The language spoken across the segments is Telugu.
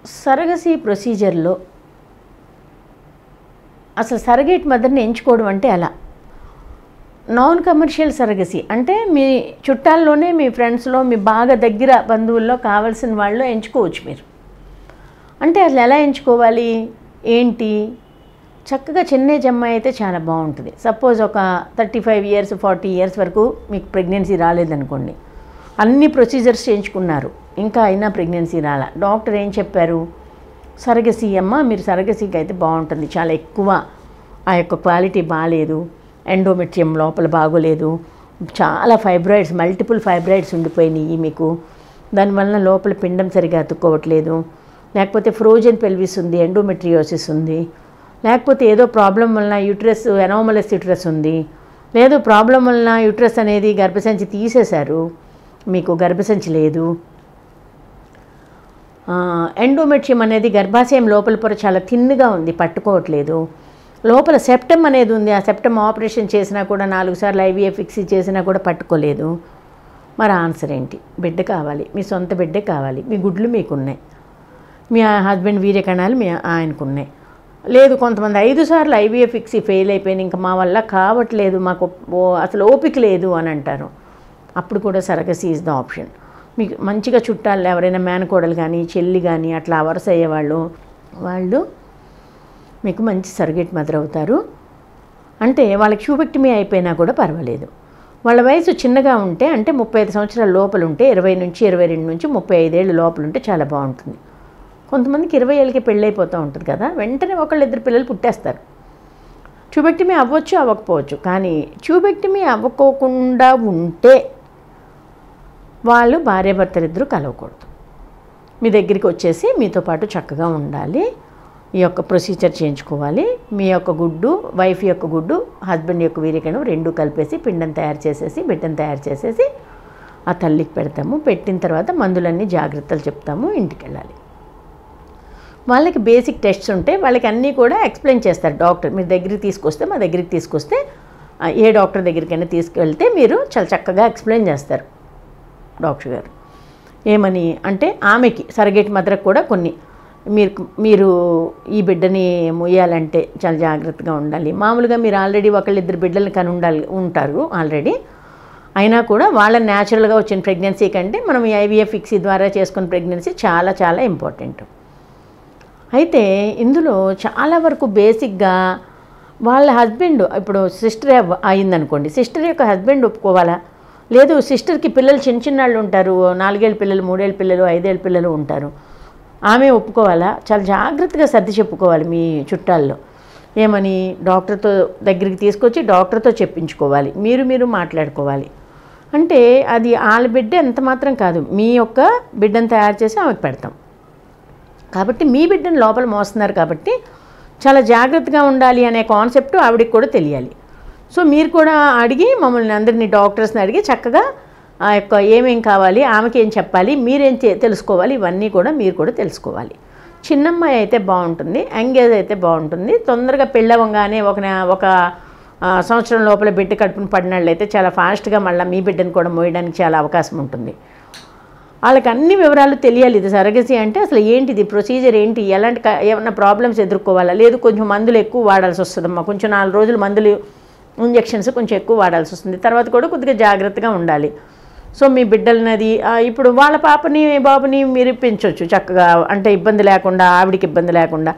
సరగసీ ప్రొసీజర్లో అసలు సరగేట్ మదర్ని ఎంచుకోవడం అంటే ఎలా? నాన్ కమర్షియల్ సరగసీ అంటే మీ చుట్టాల్లోనే, మీ ఫ్రెండ్స్లో, మీ బాగా దగ్గర బంధువుల్లో కావాల్సిన వాళ్ళు ఎంచుకోవచ్చు మీరు. అంటే అసలు ఎలా ఎంచుకోవాలి ఏంటి? చక్కగా చిన్న ఏజ్ అమ్మాయి అయితే చాలా బాగుంటుంది. సపోజ్ ఒక 35 years 40 years వరకు మీకు ప్రెగ్నెన్సీ రాలేదనుకోండి, అన్ని ప్రొసీజర్స్ చేయించుకున్నారు, ఇంకా అయినా ప్రెగ్నెన్సీ రాలా, డాక్టర్ ఏం చెప్పారు? సరగసీ అమ్మ, మీరు సరగసీకి అయితే బాగుంటుంది, చాలా ఎక్కువ ఆ యొక్క క్వాలిటీ బాగాలేదు, ఎండోమెట్రియం లోపల బాగోలేదు, చాలా ఫైబ్రాయిడ్స్, మల్టిపుల్ ఫైబ్రాయిడ్స్ ఉండిపోయినాయి మీకు, దానివల్ల లోపల పిండం సరిగా అతుక్కోవట్లేదు, లేకపోతే ఫ్రోజన్ పెల్విస్ ఉంది, ఎండోమెట్రియోసిస్ ఉంది, లేకపోతే ఏదో ప్రాబ్లం వలన యూట్రస్ ఎనామలస్ యూట్రస్ ఉంది, లేదు ప్రాబ్లం వలన యూట్రస్ అనేది గర్భసంచి తీసేశారు, మీకు గర్భసంచి లేదు, ఎండోమెట్రియం అనేది గర్భాశయం లోపల పొర చాలా థిన్గా ఉంది, పట్టుకోవట్లేదు, లోపల సెప్టమ్ అనేది ఉంది, ఆ సెప్టమ్ ఆపరేషన్ చేసినా కూడా 4 సార్లు IVF ఫిక్స్ చేసినా కూడా పట్టుకోలేదు. మరి ఆన్సర్ ఏంటి? బిడ్డ కావాలి, మీ సొంత బిడ్డే కావాలి, మీ గుడ్లు మీకున్నాయి, మీ హస్బెండ్ వీర్యకణాలు మీ ఆయనకున్నాయి. లేదు కొంతమంది 5 సార్లు IVF ఫిక్స్ ఫెయిల్ అయిపోయింది, ఇంకా మా వల్ల కావట్లేదు, మాకు అసలు ఓపిక లేదు అని అంటారు. అప్పుడు కూడా సరగసీ ఈజ్ ద ఆప్షన్. మీకు మంచిగా చుట్టాలు ఎవరైనా మేనకోడలు కానీ చెల్లి కానీ అట్లా వరుస అయ్యేవాళ్ళు వాళ్ళు మీకు మంచి సర్గేట్ మదర్ అవుతారు. అంటే వాళ్ళకి ట్యూబెక్టమీ అయిపోయినా కూడా పర్వాలేదు. వాళ్ళ వయసు చిన్నగా ఉంటే, అంటే 35 సంవత్సరాల లోపల ఉంటే, 20 నుంచి 22 నుంచి 35 ఏళ్ళు లోపల ఉంటే చాలా బాగుంటుంది. కొంతమందికి 20 ఏళ్ళకి పెళ్ళైపోతూ ఉంటుంది కదా, వెంటనే 1-2 పిల్లలు పుట్టేస్తారు. ట్యూబెక్టమీ అవ్వచ్చు అవ్వకపోవచ్చు, కానీ ట్యూబెక్టమీ అవ్వకోకుండా ఉంటే వాళ్ళు భార్యాభర్తలిద్దరూ కలవకూడదు, మీ దగ్గరికి వచ్చేసి మీతో పాటు చక్కగా ఉండాలి, ఈ యొక్క ప్రొసీజర్ చేయించుకోవాలి. మీ యొక్క గుడ్డు, వైఫ్ యొక్క గుడ్డు, హస్బెండ్ యొక్క వీర్యకణం రెండూ కలిపేసి పిండం తయారు చేసేసి, బిడ్డను తయారు చేసేసి ఆ తల్లికి పెడతాము. పెట్టిన తర్వాత మందులన్నీ జాగ్రత్తలు చెప్తాము, ఇంటికి వెళ్ళాలి. వాళ్ళకి బేసిక్ టెస్ట్స్ ఉంటే వాళ్ళకి అన్నీ కూడా ఎక్స్ప్లెయిన్ చేస్తారు డాక్టర్. మీరు దగ్గరికి తీసుకొస్తే, మా దగ్గరికి తీసుకొస్తే, ఏ డాక్టర్ దగ్గరికైనా తీసుకెళ్తే మీరు చాలా చక్కగా ఎక్స్ప్లెయిన్ చేస్తారు డాక్టర్ గారు. ఏమని అంటే, ఆమెకి సరగేట్ మదర్కి కూడా కొన్ని మీరు ఈ బిడ్డని మొయ్యాలంటే చాలా జాగ్రత్తగా ఉండాలి. మామూలుగా మీరు ఆల్రెడీ 1-2 బిడ్డలు ఉంటారు ఆల్రెడీ, అయినా కూడా వాళ్ళ న్యాచురల్గా వచ్చిన ప్రెగ్నెన్సీ కంటే మనం ఈ IVF ఫిక్స్ ద్వారా చేసుకున్న ప్రెగ్నెన్సీ చాలా చాలా ఇంపార్టెంట్. అయితే ఇందులో చాలా వరకు బేసిక్గా వాళ్ళ హస్బెండ్, ఇప్పుడు సిస్టర్ అయిందనుకోండి, సిస్టర్ యొక్క హస్బెండ్ ఒప్పుకోవాలా? లేదు సిస్టర్కి పిల్లలు చిన్న వాళ్ళు ఉంటారు, 4 ఏళ్ళ పిల్లలు, 3 ఏళ్ళ పిల్లలు, 5 ఏళ్ళ పిల్లలు ఉంటారు, ఆమె ఒప్పుకోవాలా? చాలా జాగ్రత్తగా సర్ది చెప్పుకోవాలి మీ చుట్టాల్లో. ఏమని? డాక్టర్తో దగ్గరికి తీసుకొచ్చి డాక్టర్తో చెప్పించుకోవాలి, మీరు మాట్లాడుకోవాలి. అంటే అది వాళ్ళ బిడ్డ ఎంత మాత్రం కాదు, మీ యొక్క బిడ్డను తయారు చేసి ఆమెకు పెడతాం కాబట్టి, మీ బిడ్డను లోపల మోస్తున్నారు కాబట్టి చాలా జాగ్రత్తగా ఉండాలి అనే కాన్సెప్ట్ ఆవిడకి కూడా తెలియాలి. సో మీరు కూడా అడిగి, మమ్మల్ని అందరినీ డాక్టర్స్ని అడిగి చక్కగా ఆ యొక్క ఏమేం కావాలి, ఆమెకి ఏం చెప్పాలి, మీరేం తెలుసుకోవాలి, ఇవన్నీ కూడా మీరు కూడా తెలుసుకోవాలి. చిన్నమ్మాయి అయితే బాగుంటుంది, యంగేజ్ అయితే బాగుంటుంది. తొందరగా పెళ్ళవంగానే ఒక సంవత్సరం లోపల బిడ్డ కడుపున పడినట్లయితే చాలా ఫాస్ట్గా మళ్ళీ మీ బిడ్డను కూడా మోయడానికి చాలా అవకాశం ఉంటుంది. వాళ్ళకి అన్ని వివరాలు తెలియాలి. ఇది సరగసీ అంటే అసలు ఏంటిది, ప్రొసీజర్ ఏంటి, ఎలాంటి ఏమన్నా ప్రాబ్లమ్స్ ఎదుర్కోవాలా, లేదు కొంచెం మందులు ఎక్కువ వాడాల్సి వస్తుందమ్మా, కొంచెం 4 రోజులు మందులు ఇంజెక్షన్స్ కొంచెం ఎక్కువ వాడాల్సి వస్తుంది, తర్వాత కూడా కొద్దిగా జాగ్రత్తగా ఉండాలి. సో మీ బిడ్డలనది ఇప్పుడు వాళ్ళ పాపని బాబుని మీరు పెంచవచ్చు చక్కగా, అంటే ఇబ్బంది లేకుండా, ఆవిడికి ఇబ్బంది లేకుండా.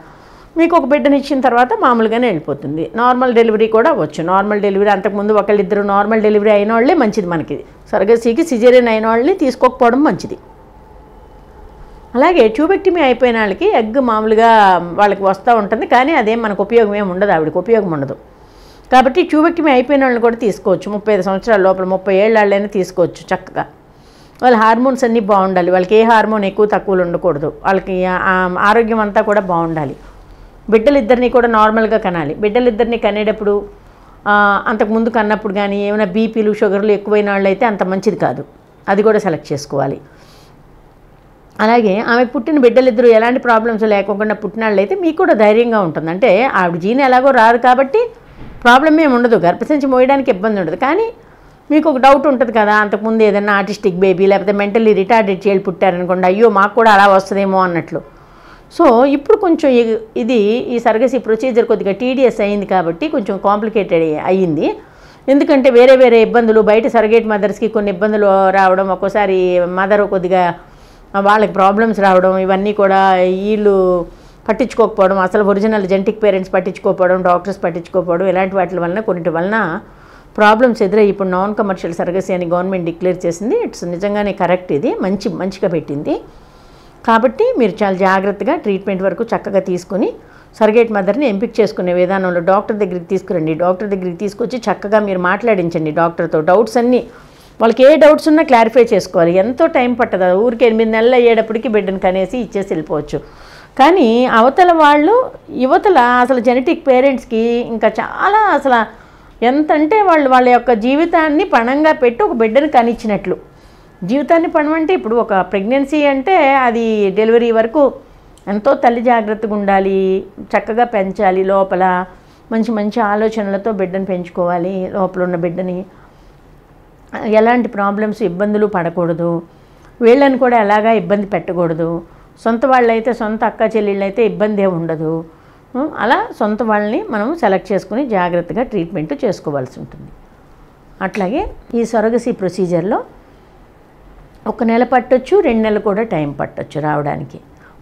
మీకు ఒక బిడ్డని ఇచ్చిన తర్వాత మామూలుగానే వెళ్ళిపోతుంది. నార్మల్ డెలివరీ కూడా అవ్వచ్చు. నార్మల్ డెలివరీ అంతకుముందు 1-2 నార్మల్ డెలివరీ అయిన వాళ్ళే మంచిది మనకి. సరగసీకి సిజేరియన్ అయిన వాళ్ళని తీసుకోకపోవడం మంచిది. అలాగే ట్యూబెక్టమీ అయిపోయిన వాళ్ళకి ఎగ్ మామూలుగా వాళ్ళకి వస్తూ ఉంటుంది, కానీ అదేం మనకు ఉపయోగం ఏమి ఉండదు, ఆవిడకి ఉపయోగం ఉండదు. కాబట్టి ట్యూబెక్టమీ అయిపోయిన వాళ్ళని కూడా తీసుకోవచ్చు. 35 సంవత్సరాల లోపల 30 ఏళ్ళ వాళ్ళైనా తీసుకోవచ్చు చక్కగా. వాళ్ళ హార్మోన్స్ అన్నీ బాగుండాలి, వాళ్ళకి ఏ హార్మోన్ ఎక్కువ తక్కువలు ఉండకూడదు, వాళ్ళకి ఆరోగ్యం అంతా కూడా బాగుండాలి. బిడ్డలిద్దరినీ కూడా నార్మల్గా కనాలి. బిడ్డలిద్దరినీ కనేటప్పుడు అంతకుముందు కన్నప్పుడు కానీ ఏమైనా బీపీలు షుగర్లు ఎక్కువైన వాళ్ళు అయితే అంత మంచిది కాదు, అది కూడా సెలెక్ట్ చేసుకోవాలి. అలాగే ఆమె పుట్టిన బిడ్డలిద్దరూ ఎలాంటి ప్రాబ్లమ్స్ లేకుండా పుట్టిన వాళ్ళు అయితే మీకు కూడా ధైర్యంగా ఉంటుంది. అంటే ఆవిడ జీన్ ఎలాగో రాదు కాబట్టి ప్రాబ్లం ఏమి ఉండదు, గర్భసంచి మోయడానికి ఇబ్బంది ఉండదు. కానీ మీకు ఒక డౌట్ ఉంటుంది కదా, అంతకుముందు ఏదైనా ఆర్టిస్టిక్ బేబీ లేకపోతే మెంటల్లీ రిటార్డెడ్ చైల్డ్ పుట్టారనుకోండి, అయ్యో మాకు కూడా అలా వస్తుందేమో అన్నట్లు. సో ఇప్పుడు కొంచెం ఇది ఈ సర్గసీ ప్రొసీజర్ కొద్దిగా టీడీఎస్ అయింది కాబట్టి కొంచెం కాంప్లికేటెడ్ అయ్యింది. ఎందుకంటే వేరే వేరే ఇబ్బందులు, బయట సర్గేట్ మదర్స్కి కొన్ని ఇబ్బందులు రావడం, ఒక్కోసారి మదర్ కొద్దిగా వాళ్ళకి ప్రాబ్లమ్స్ రావడం, ఇవన్నీ కూడా వీళ్ళు పట్టించుకోకపోవడం, అసలు ఒరిజినల్ జెనెటిక్ పేరెంట్స్ పట్టించుకోకపోవడం, డాక్టర్స్ పట్టించుకోకపోవడం, ఇలాంటి వాటి వలన కొన్నిటి వలన ప్రాబ్లమ్స్ ఎదురై ఇప్పుడు నాన్ కమర్షియల్ సర్గసీ అని గవర్నమెంట్ డిక్లేర్ చేసింది. ఇట్స్ నిజంగానే కరెక్ట్, ఇది మంచిగా పెట్టింది. కాబట్టి మీరు చాలా జాగ్రత్తగా ట్రీట్మెంట్ వరకు చక్కగా తీసుకొని సర్గేట్ మదర్ని ఎంపిక చేసుకునే విధానంలో డాక్టర్ దగ్గరికి తీసుకురండి. డాక్టర్ దగ్గరికి తీసుకొచ్చి చక్కగా మీరు మాట్లాడించండి డాక్టర్తో. డౌట్స్ అన్నీ వాళ్ళకి ఏ డౌట్స్ ఉన్నా క్లారిఫై చేసుకోవాలి. ఎంతో టైం పట్టదు, ఊరికి 8 నెలలు అయ్యేటప్పటికి బిడ్డను కనేసి ఇచ్చేసి వెళ్ళిపోవచ్చు. కానీ అవతల వాళ్ళు యువతల అసలు జెనెటిక్ పేరెంట్స్కి ఇంకా చాలా అసలు ఎంతంటే వాళ్ళ యొక్క జీవితాన్ని పణంగా పెట్టి ఒక బిడ్డను కనిచ్చినట్లు. జీవితాన్ని పణమంటే ఇప్పుడు ఒక ప్రెగ్నెన్సీ అంటే అది డెలివరీ వరకు ఎంతో తల్లి జాగ్రత్తగా ఉండాలి, చక్కగా పెంచాలి, లోపల మంచి ఆలోచనలతో బిడ్డను పెంచుకోవాలి. లోపల ఉన్న బిడ్డని ఎలాంటి ప్రాబ్లమ్స్ ఇబ్బందులు పడకూడదు, వీళ్ళని కూడా ఎలాగా ఇబ్బంది పెట్టకూడదు. సొంత వాళ్ళైతే, సొంత అక్క చెల్లెళ్ళు అయితే ఇబ్బంది ఉండదు. అలా సొంత వాళ్ళని మనం సెలెక్ట్ చేసుకుని జాగ్రత్తగా ట్రీట్మెంట్ చేసుకోవాల్సి ఉంటుంది. అట్లాగే ఈ సరగసీ ప్రొసీజర్లో 1 నెల పట్టొచ్చు, 2 నెలలు కూడా టైం పట్టొచ్చు రావడానికి,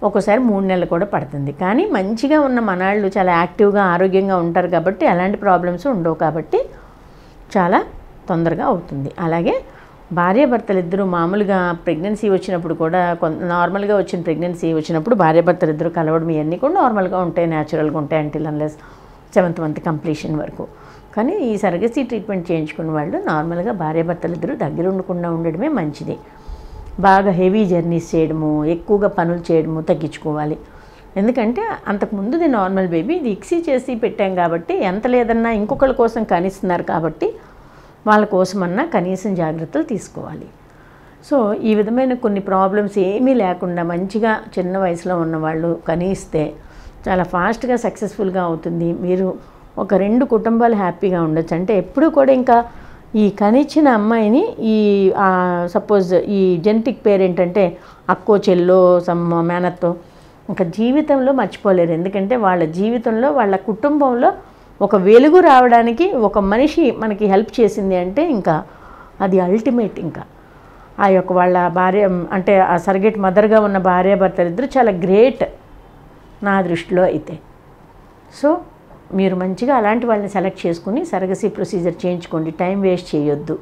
ఒక్కోసారి 3 నెలలు కూడా పడుతుంది. కానీ మంచిగా ఉన్న మనాళ్ళు చాలా యాక్టివ్గా ఆరోగ్యంగా ఉంటారు కాబట్టి అలాంటి ప్రాబ్లమ్స్ ఉండవు, కాబట్టి చాలా తొందరగా అవుతుంది. అలాగే భార్యాభర్తలు ఇద్దరు మామూలుగా ప్రెగ్నెన్సీ వచ్చినప్పుడు కూడా నార్మల్గా వచ్చిన ప్రెగ్నెన్సీ వచ్చినప్పుడు భార్యాభర్తలు ఇద్దరు కలవడం ఇవన్నీ కూడా నార్మల్గా ఉంటాయి, న్యాచురల్గా ఉంటాయి until unless 7th month completion వరకు. కానీ ఈ సర్గసీ ట్రీట్మెంట్ చేయించుకున్న వాళ్ళు నార్మల్గా భార్యాభర్తలు ఇద్దరు దగ్గర ఉండకుండా ఉండడమే మంచిది. బాగా హెవీ జర్నీస్ చేయడము, ఎక్కువగా పనులు చేయడము తగ్గించుకోవాలి. ఎందుకంటే అంతకుముందుది నార్మల్ బేబీ, ఇది ఇక్సీ చేసి పెట్టాం కాబట్టి ఎంత లేదన్నా ఇంకొకరి కోసం కనిస్తున్నారు కాబట్టి వాళ్ళ కోసమన్నా కనీసం జాగ్రత్తలు తీసుకోవాలి. సో ఈ విధమైన కొన్ని ప్రాబ్లమ్స్ ఏమీ లేకుండా మంచిగా చిన్న వయసులో ఉన్నవాళ్ళు కనిస్తే చాలా ఫాస్ట్గా సక్సెస్ఫుల్గా అవుతుంది. మీరు ఒక 2 కుటుంబాలు హ్యాపీగా ఉండొచ్చు. అంటే ఎప్పుడు కూడా ఇంకా ఈ కనిచ్చిన అమ్మాయిని ఈ సపోజ్ ఈ జెనెటిక్ పేరెంట్ అంటే అక్కో చెల్లో మేనత్తో ఇంకా జీవితంలో మర్చిపోలేరు. ఎందుకంటే వాళ్ళ జీవితంలో వాళ్ళ కుటుంబంలో ఒక వెలుగు రావడానికి ఒక మనిషి మనకి హెల్ప్ చేసింది అంటే ఇంకా అది అల్టిమేట్. ఇంకా ఆ యొక్క వాళ్ళ భార్య అంటే ఆ సర్గేట్ మదర్గా ఉన్న భార్యాభర్తలు ఇద్దరు చాలా గ్రేట్ నా దృష్టిలో అయితే. సో మీరు మంచిగా అలాంటి వాళ్ళని సెలెక్ట్ చేసుకుని సర్గసీ ప్రొసీజర్ చేయించుకోండి, టైం వేస్ట్ చేయొద్దు.